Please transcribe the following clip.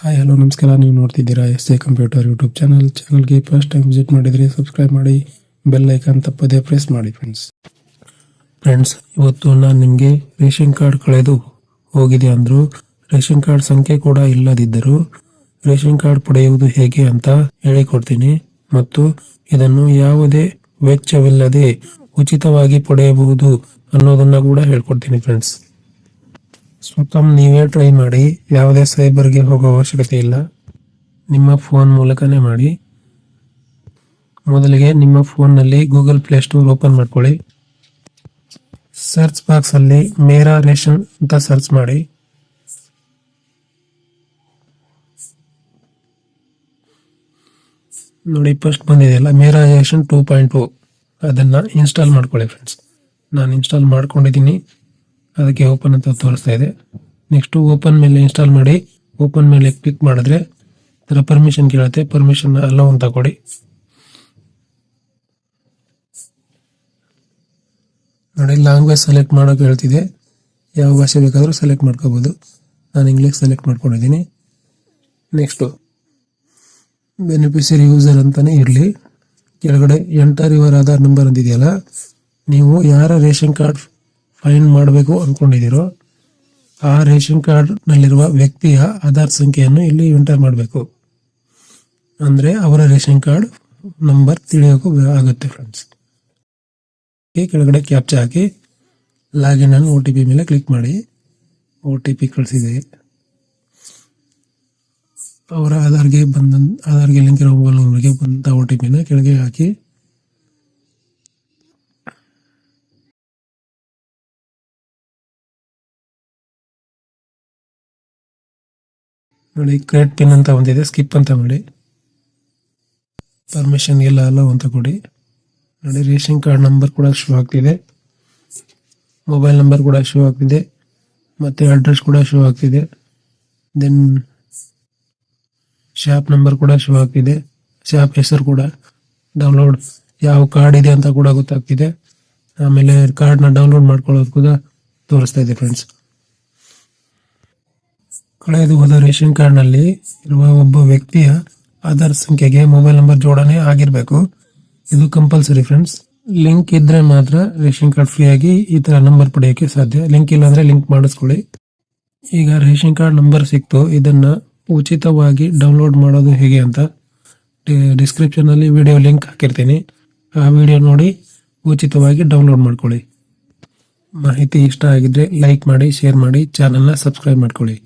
Hi hello ನಮಸ್ಕಾರ. ನೀವು ನೋಡ್ತಿದ್ದೀರಾ ಎಸ್.ಎ ಕಂಪ್ಯೂಟರ್ ಯೂಟ್ಯೂಬ್ ಚಾನಲ್ಗೆ ಫಸ್ಟ್ ಟೈಮ್ ವಿಸಿಟ್ ಮಾಡಿದರೆ ಸಬ್ಸ್ಕ್ರೈಬ್ ಮಾಡಿ, ಬೆಲ್ ಐಕಾನ್ ತಪ್ಪದೇ ಪ್ರೆಸ್ ಮಾಡಿ. ಫ್ರೆಂಡ್ಸ್ ಇವತ್ತು ನಾನು ನಿಮಗೆ ರೇಷನ್ ಕಾರ್ಡ್ ಕಳೆದು ಹೋಗಿದೆ ಅಂದರೂ ರೇಷನ್ ಕಾರ್ಡ್ ಸಂಖ್ಯೆ ಕೂಡ ಇಲ್ಲದಿದ್ದರೂ ರೇಷನ್ ಕಾರ್ಡ್ ಪಡೆಯುವುದು ಹೇಗೆ ಅಂತ ಹೇಳಿಕೊಡ್ತೀನಿ ಮತ್ತು ಇದನ್ನು ಯಾವುದೇ ವೆಚ್ಚವಿಲ್ಲದೆ ಉಚಿತವಾಗಿ ಪಡೆಯಬಹುದು ಅನ್ನೋದನ್ನ ಕೂಡ ಹೇಳ್ಕೊಡ್ತೀನಿ ಫ್ರೆಂಡ್ಸ್. ಸ್ವತಃ ನೀವೇ ಟ್ರೈ ಮಾಡಿ, ಯಾವುದೇ ಸೈಬರ್ಗೆ ಹೋಗೋ ಅವಶ್ಯಕತೆ ಇಲ್ಲ, ನಿಮ್ಮ ಫೋನ್ ಮೂಲಕನೇ ಮಾಡಿ. ಮೊದಲಿಗೆ ನಿಮ್ಮ ಫೋನ್ನಲ್ಲಿ ಗೂಗಲ್ ಪ್ಲೇ ಸ್ಟೋರ್ ಓಪನ್ ಮಾಡ್ಕೊಳ್ಳಿ. ಸರ್ಚ್ ಬಾಕ್ಸ್ ಅಲ್ಲಿ ಮೇರಾ ರೇಷನ್ ಅಂತ ಸರ್ಚ್ ಮಾಡಿ. ನೋಡಿ ಫಸ್ಟ್ ಬಂದಿದೆಯಲ್ಲ ಮೇರಾ ರೇಷನ್ 2.0, ಅದನ್ನ ಇನ್ಸ್ಟಾಲ್ ಮಾಡ್ಕೊಳ್ಳಿ ಫ್ರೆಂಡ್ಸ್. ನಾನು ಇನ್ಸ್ಟಾಲ್ ಮಾಡ್ಕೊಂಡಿದ್ದೀನಿ, ಅದಕ್ಕೆ ಓಪನ್ ಅಂತ ತೋರಿಸ್ತಾ ಇದೆ. ನೆಕ್ಸ್ಟ್ ಓಪನ್ ಮೇಲೆ ಇನ್ಸ್ಟಾಲ್ ಮಾಡಿ. ಓಪನ್ ಮೇಲೆ ಕ್ಲಿಕ್ ಮಾಡಿದ್ರೆ ಅದರ ಪರ್ಮಿಷನ್ ಕೇಳುತ್ತೆ, ಪರ್ಮಿಷನ್ ಅಲೋ ಅಂತ ಕೊಡಿ. ನೋಡಿ ಲ್ಯಾಂಗ್ವೇಜ್ ಸೆಲೆಕ್ಟ್ ಮಾಡೋಕೆ ಹೇಳ್ತಿದೆ, ಯಾವ ಭಾಷೆ ಬೇಕಾದರೂ ಸೆಲೆಕ್ಟ್ ಮಾಡ್ಕೋಬಹುದು. ನಾನು ಇಂಗ್ಲಿಷ್ ಸೆಲೆಕ್ಟ್ ಮಾಡ್ಕೊಂಡಿದ್ದೀನಿ. ನೆಕ್ಸ್ಟ್ ಬೆನಿಫಿಷರಿ ಯೂಸರ್ ಅಂತಾನೆ ಇರಲಿ. ಕೆಳಗಡೆ ಎಂಟರ್ ಯುವರ್ ಆಧಾರ್ ನಂಬರ್ ಅಂತಿದೆಯಲ್ಲ, ನೀವು ಯಾರ ರೇಷನ್ ಕಾರ್ಡ್ ಫೈಂಡ್ ಮಾಡಬೇಕು ಅಂದ್ಕೊಂಡಿದ್ದೀರೋ ಆ ರೇಷನ್ ಕಾರ್ಡ್ ನಲ್ಲಿರುವ ವ್ಯಕ್ತಿಯ ಆಧಾರ್ ಸಂಖ್ಯೆಯನ್ನು ಇಲ್ಲಿ ಎಂಟರ್ ಮಾಡಬೇಕು. ಅಂದ್ರೆ ಅವರ ರೇಷನ್ ಕಾರ್ಡ್ ನಂಬರ್ ತಿಳಿಯೋಕೆ ಆಗುತ್ತೆ ಫ್ರೆಂಡ್ಸ್. ಕೆಳಗಡೆ ಕ್ಯಾಪ್ಚಾ ಹಾಕಿ ಲಾಗಿನ್ ಅನ್ನು OTP ಮೇಲೆ ಕ್ಲಿಕ್ ಮಾಡಿ. OTP ಕಳಿಸಿದೆ. ಅವರ ಆಧಾರ್ಗೆ ಲಿಂಕ್ ಇರೋ ಮೊಬೈಲ್ ನಂಬರ್ಗೆ ಬಂದ OTPನ ಕೆಳಗೆ ಹಾಕಿ ನೋಡಿ ಕ್ರಿಯೇಟ್ ಪಿನ್ ಅಂತ ಬಂದಿದೆ, ಸ್ಕಿಪ್ ಅಂತ ಮಾಡಿ. ಪರ್ಮಿಷನ್ ಎಲ್ಲ ಅಲೋ ಅಂತ ಕೊಡಿ. ನೋಡಿ ರೇಷನ್ ಕಾರ್ಡ್ ನಂಬರ್ ಕೂಡ ಶೋ ಆಗ್ತಿದೆ, ಮೊಬೈಲ್ ನಂಬರ್ ಕೂಡ ಶೋ ಆಗ್ತಿದೆ, ಮತ್ತೆ ಅಡ್ರೆಸ್ ಕೂಡ ಶೋ ಆಗ್ತಿದೆ. ದೆನ್ ಶಾಪ್ ನಂಬರ್ ಕೂಡ ಶೋ ಆಗ್ತಿದೆ, ಶಾಪ್ ಹೆಸರು ಕೂಡ, ಡೌನ್ಲೋಡ್ ಯಾವ ಕಾರ್ಡ್ ಇದೆ ಅಂತ ಕೂಡ ಗೊತ್ತಾಗ್ತಿದೆ. ಆಮೇಲೆ ಕಾರ್ಡ್ನ ಡೌನ್ಲೋಡ್ ಮಾಡ್ಕೊಳ್ಳೋದು ಕೂಡ ತೋರಿಸ್ತಾ ಇದೆ ಫ್ರೆಂಡ್ಸ್. ಕಳೆದು ಹೋದ ರೇಷನ್ ಕಾರ್ಡ್ ನಲ್ಲಿ ಇರುವ ಒಬ್ಬ ವ್ಯಕ್ತಿಯ ಆಧಾರ್ ಸಂಖ್ಯೆಗೆ ಮೊಬೈಲ್ ನಂಬರ್ ಜೋಡಣೆ ಆಗಿರಬೇಕು. ಇದು ಕಂಪಲ್ಸರಿ ಫ್ರೆಂಡ್ಸ್. ಲಿಂಕ್ ಇದ್ರೆ ಮಾತ್ರ ರೇಷನ್ ಕಾರ್ಡ್ ಫ್ರೀ ಆಗಿ ಈ ತರ ನಂಬರ್ ಪಡೆಯೋಕೆ ಸಾಧ್ಯ. ಲಿಂಕ್ ಇಲ್ಲ ಅಂದ್ರೆ ಲಿಂಕ್ ಮಾಡಿಸ್ಕೊಳ್ಳಿ. ಈಗ ರೇಷನ್ ಕಾರ್ಡ್ ನಂಬರ್ ಸಿಕ್ತು, ಇದನ್ನ ಉಚಿತವಾಗಿ ಡೌನ್ಲೋಡ್ ಮಾಡೋದು ಹೇಗೆ ಅಂತ ಡಿಸ್ಕ್ರಿಪ್ಷನ್ ಅಲ್ಲಿ ವಿಡಿಯೋ ಲಿಂಕ್ ಹಾಕಿರ್ತೀನಿ. ಆ ವಿಡಿಯೋ ನೋಡಿ ಉಚಿತವಾಗಿ ಡೌನ್ಲೋಡ್ ಮಾಡ್ಕೊಳ್ಳಿ. ಮಾಹಿತಿ ಇಷ್ಟ ಆಗಿದ್ರೆ ಲೈಕ್ ಮಾಡಿ, ಶೇರ್ ಮಾಡಿ, ಚಾನೆಲ್ನ ಸಬ್ಸ್ಕ್ರೈಬ್ ಮಾಡ್ಕೊಳ್ಳಿ.